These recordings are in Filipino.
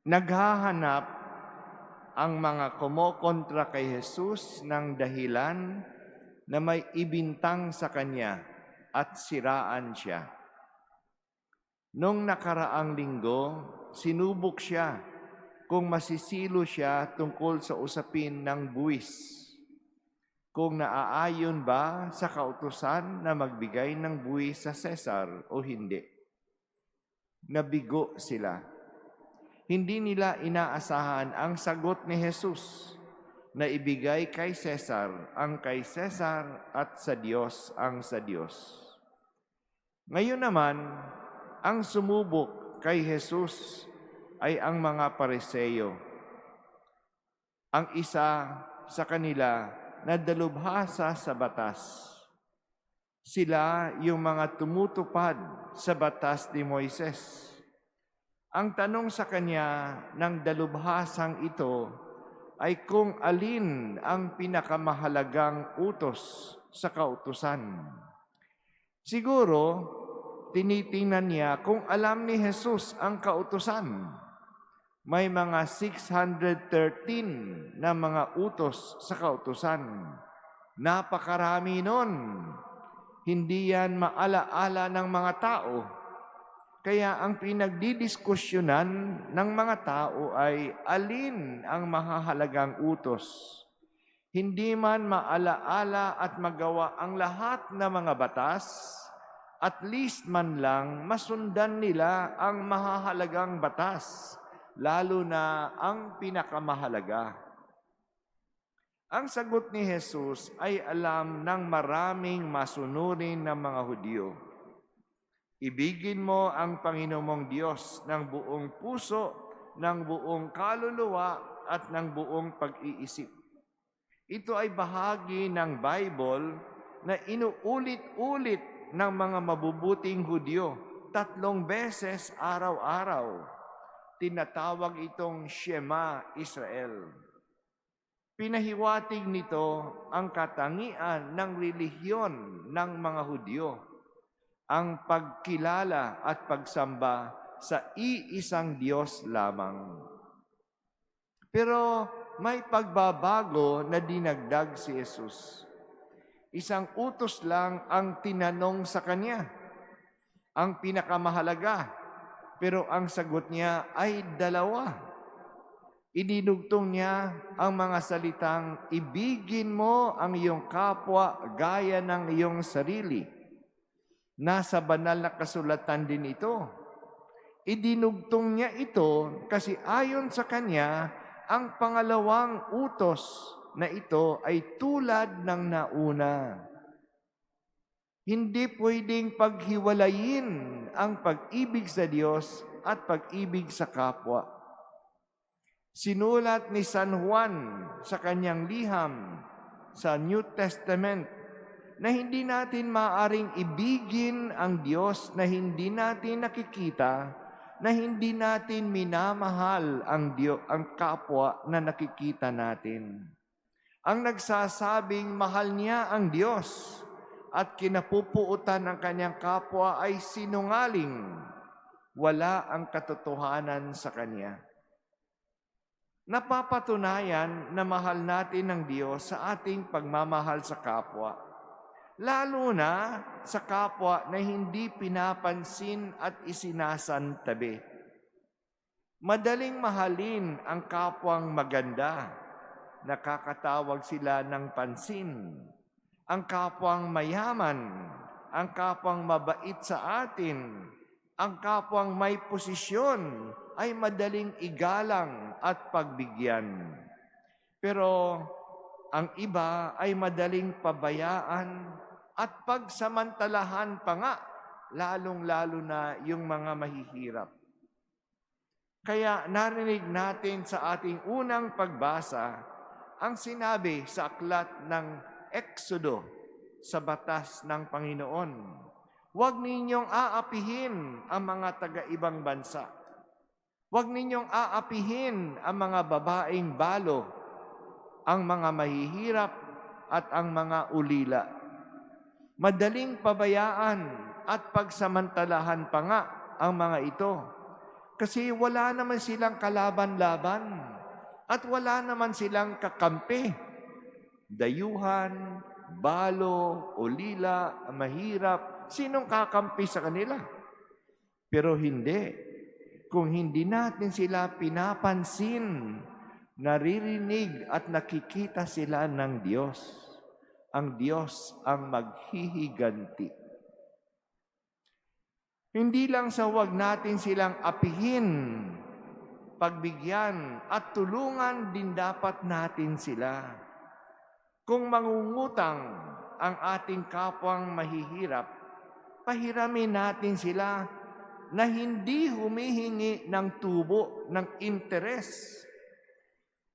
Naghahanap ang mga kumokontra kay Jesus ng dahilan na may ibintang sa kanya at siraan siya. Noong nakaraang linggo, sinubok siya kung masisilo siya tungkol sa usapin ng buwis. Kung naaayon ba sa kautusan na magbigay ng buwis sa Cesar o hindi. Nabigo sila. Hindi nila inaasahan ang sagot ni Jesus na ibigay kay Cesar ang kay Cesar at sa Diyos ang sa Diyos. Ngayon naman, ang sumubok kay Jesus ay ang mga Pariseo. Ang isa sa kanila na dalubhasa sa batas. Sila yung mga tumutupad sa batas ni Moises. Ang tanong sa kanya ng dalubhasang ito ay kung alin ang pinakamahalagang utos sa kautusan. Siguro, tinitingnan niya kung alam ni Jesus ang kautusan. May mga 613 na mga utos sa kautusan. Napakarami nun. Hindi yan maalaala ng mga tao. Kaya ang pinagdidiskusyonan ng mga tao ay alin ang mahahalagang utos. Hindi man maalaala at magawa ang lahat ng mga batas, at least man lang masundan nila ang mahahalagang batas, lalo na ang pinakamahalaga. Ang sagot ni Jesus ay alam ng maraming masunurin ng mga Hudyo. Ibigin mo ang Panginoon mong Diyos ng buong puso, ng buong kaluluwa at ng buong pag-iisip. Ito ay bahagi ng Bible na inuulit-ulit ng mga mabubuting Hudyo 3 beses araw-araw. Tinatawag itong Shema Israel. Pinahiwatig nito ang katangian ng relihiyon ng mga Hudyo, ang pagkilala at pagsamba sa iisang Diyos lamang. Pero may pagbabago na dinagdag si Jesus. Isang utos lang ang tinanong sa kanya, ang pinakamahalaga, pero ang sagot niya ay 2. Idinugtong niya ang mga salitang, ibigin mo ang iyong kapwa gaya ng iyong sarili. Nasa banal na kasulatan din ito. Idinugtong niya ito kasi ayon sa kanya, ang pangalawang utos na ito ay tulad ng nauna. Hindi pwedeng paghiwalayin ang pag-ibig sa Diyos at pag-ibig sa kapwa. Sinulat ni San Juan sa kanyang liham sa New Testament na hindi natin maaaring ibigin ang Diyos na hindi natin nakikita, na hindi natin minamahal ang kapwa na nakikita natin. Ang nagsasabing mahal niya ang Diyos at kinapupuutan ng kanyang kapwa ay sinungaling. Wala ang katotohanan sa kanya. Napapatunayan na mahal natin ng Diyos sa ating pagmamahal sa kapwa. Lalo na sa kapwa na hindi pinapansin at isinasantabi. Madaling mahalin ang kapwang maganda. Nakakatawag sila ng pansin. Ang kapwang mayaman, ang kapwang mabait sa atin, ang kapwang may posisyon ay madaling igalang at pagbigyan. Pero ang iba ay madaling pabayaan at pagsamantalahan pa nga, lalong-lalo na yung mga mahihirap. Kaya narinig natin sa ating unang pagbasa ang sinabi sa aklat ng Exodo sa batas ng Panginoon. Huwag ninyong aapihin ang mga taga-ibang bansa. Huwag ninyong aapihin ang mga babaeng balo, ang mga mahihirap at ang mga ulila. Madaling pabayaan at pagsamantalahan pa nga ang mga ito. Kasi wala naman silang kalaban-laban at wala naman silang kakampi. Dayuhan, balo, ulila, mahirap, sinong kakampi sa kanila? Pero hindi. Kung hindi natin sila pinapansin, naririnig at nakikita sila ng Diyos. Ang Diyos ang maghihiganti. Hindi lang sa wag natin silang apihin, pagbigyan at tulungan din dapat natin sila. Kung mangungutang ang ating kapwang mahihirap, pahiramin natin sila na hindi humihingi ng tubo, ng interes.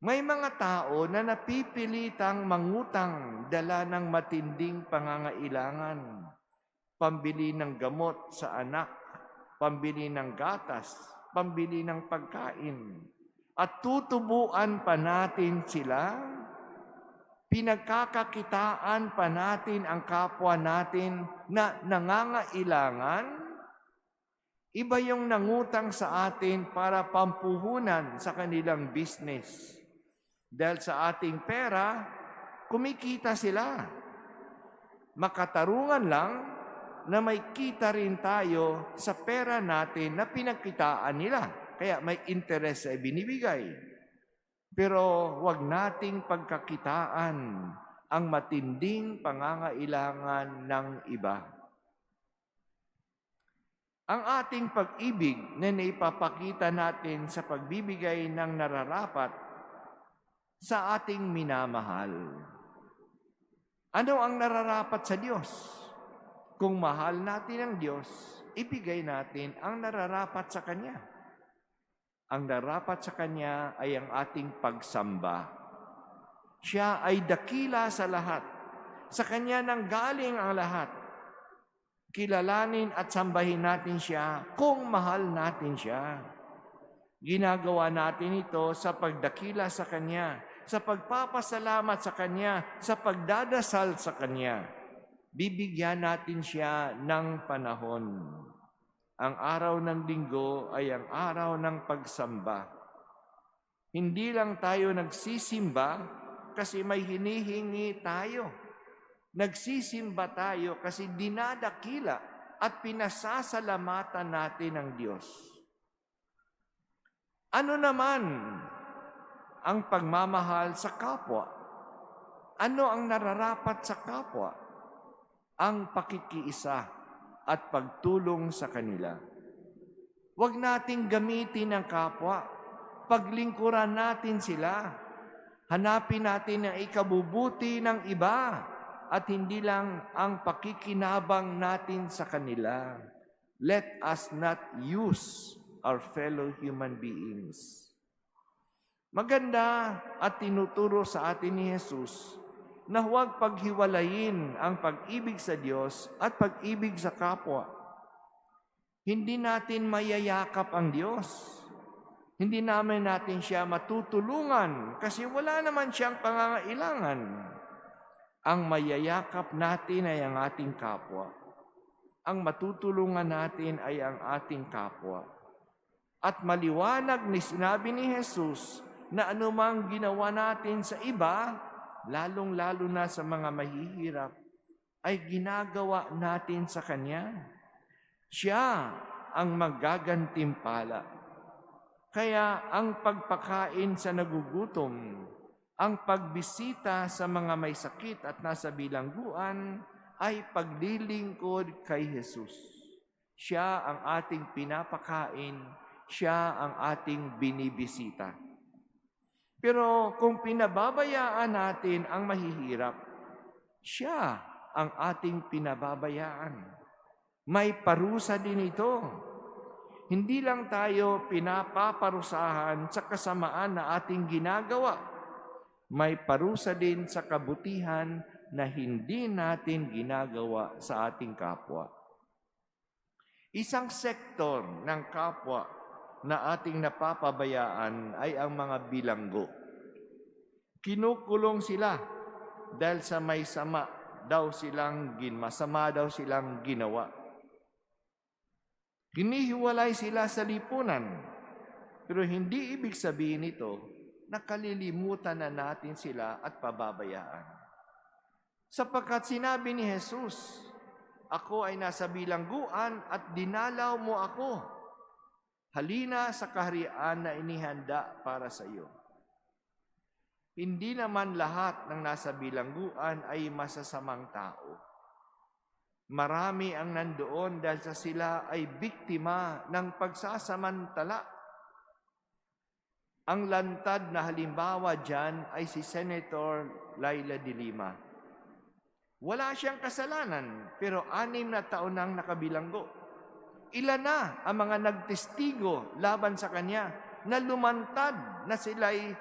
May mga tao na napipilitang mangutang dala ng matinding pangangailangan. Pambili ng gamot sa anak, pambili ng gatas, pambili ng pagkain. At tutubuan pa natin sila, pinagkakakitaan pa natin ang kapwa natin na nangangailangan. Iba yung nangutang sa atin para pampuhunan sa kanilang business. Dahil sa ating pera, kumikita sila. Makatarungan lang na may kita rin tayo sa pera natin na pinagkitaan nila. Kaya may interest ay binibigay. Pero wag nating pagkakitaan ang matinding pangangailangan ng iba. Ang ating pag-ibig na naipapakita natin sa pagbibigay ng nararapat sa ating minamahal. Ano ang nararapat sa Diyos? Kung mahal natin ang Diyos, ibigay natin ang nararapat sa Kanya. Ang nararapat sa Kanya ay ang ating pagsamba. Siya ay dakila sa lahat. Sa Kanya nanggaling ang lahat. Kilalanin at sambahin natin siya kung mahal natin siya. Ginagawa natin ito sa pagdakila sa Kanya, sa pagpapasalamat sa Kanya, sa pagdadasal sa Kanya. Bibigyan natin siya ng panahon. Ang araw ng linggo ay ang araw ng pagsamba. Hindi lang tayo nagsisimba kasi may hinihingi tayo. Nagsisimba tayo kasi dinadakila at pinasasalamatan natin ang Diyos. Ano naman ang pagmamahal sa kapwa? Ano ang nararapat sa kapwa? Ang pakikiisa at pagtulong sa kanila. Huwag nating gamitin ang kapwa. Paglingkuran natin sila. Hanapin natin ang ikabubuti ng iba. At hindi lang ang pakikinabang natin sa kanila. Let us not use our fellow human beings. Maganda at tinuturo sa atin ni Jesus na huwag paghiwalayin ang pag-ibig sa Diyos at pag-ibig sa kapwa. Hindi natin mayayakap ang Diyos. Hindi natin siya matutulungan kasi wala naman siyang pangangailangan. Ang mayayakap natin ay ang ating kapwa. Ang matutulungan natin ay ang ating kapwa. At maliwanag ni sinabi ni Jesus na anumang ginawa natin sa iba, lalong-lalo na sa mga mahihirap, ay ginagawa natin sa Kanya. Siya ang magagantimpala. Kaya ang pagpakain sa nagugutom, ang pagbisita sa mga may sakit at nasa bilangguan ay paglilingkod kay Jesus. Siya ang ating pinapakain, siya ang ating binibisita. Pero kung pinababayaan natin ang mahihirap, siya ang ating pinababayaan. May parusa din ito. Hindi lang tayo pinapaparusahan sa kasamaan na ating ginagawa. May parusa din sa kabutihan na hindi natin ginagawa sa ating kapwa. Isang sektor ng kapwa na ating napapabayaan ay ang mga bilanggo. Kinukulong sila dahil sa may masama daw silang ginawa. Hinihiwalay sila sa lipunan Pero hindi ibig sabihin nito na kalilimutan na natin sila at pababayaan. Sapagkat sinabi ni Jesus, ako ay nasa bilangguan at dinalaw mo ako. Halina sa kaharian na inihanda para sa iyo. Hindi naman lahat ng nasa bilangguan ay masasamang tao. Marami ang nandoon dahil sa sila ay biktima ng pagsasamantala. Ang lantad na halimbawa dyan ay si Senator Laila de Lima. Wala siyang kasalanan, pero 6 na taon nang nakabilanggo. Ilan na ang mga nagtestigo laban sa kanya na lumantad na sila'y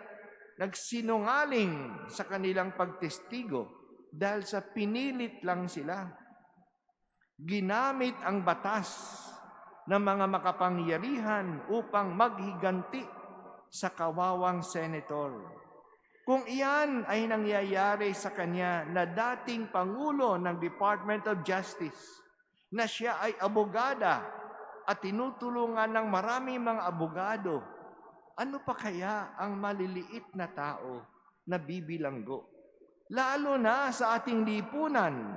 nagsinungaling sa kanilang pagtestigo dahil sa pinilit lang sila. Ginamit ang batas ng mga makapangyarihan upang maghiganti sa kawawang senator. Kung iyan ay nangyayari sa kanya na dating Pangulo ng Department of Justice, na siya ay abogada at tinutulungan ng maraming mga abogado, ano pa kaya ang maliliit na tao na bibilanggo? Lalo na sa ating lipunan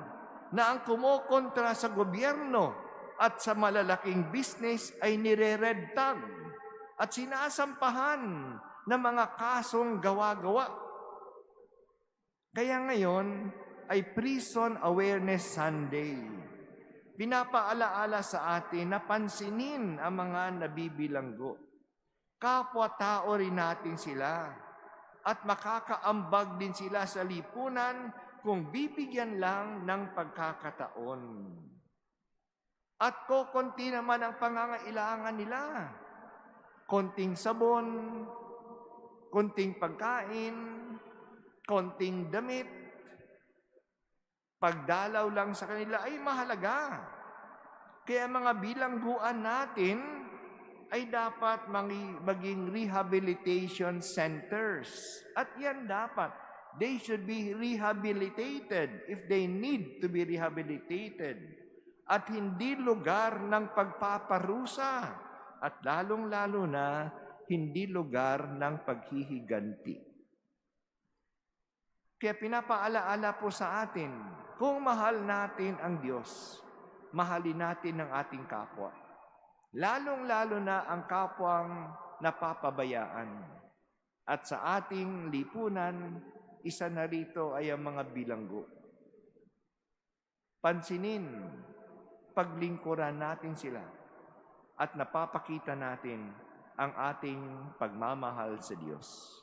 na ang kumokontra sa gobyerno at sa malalaking business ay nire-red tag at sinasampahan ng mga kasong gawa-gawa. Kaya ngayon ay Prison Awareness Sunday. Pinapaalaala sa atin na pansinin ang mga nabibilanggo. Kapwa-tao rin natin sila at makakaambag din sila sa lipunan kung bibigyan lang ng pagkakataon. At kokonti naman ang pangangailangan nila. Konting sabon, konting pagkain, konting damit, pagdalaw lang sa kanila ay mahalaga. Kaya mga bilangguan natin ay dapat maging rehabilitation centers. At yan dapat. They should be rehabilitated if they need to be rehabilitated. At hindi lugar ng pagpaparusa. At lalong-lalo na, hindi lugar ng paghihiganti. Kaya pinapaalaala po sa atin, kung mahal natin ang Diyos, mahalin natin ang ating kapwa. Lalong-lalo na ang kapwang napapabayaan. At sa ating lipunan, isa na rito ay ang mga bilanggo. Pansinin, paglingkuran natin sila at napapakita natin ang ating pagmamahal sa Diyos.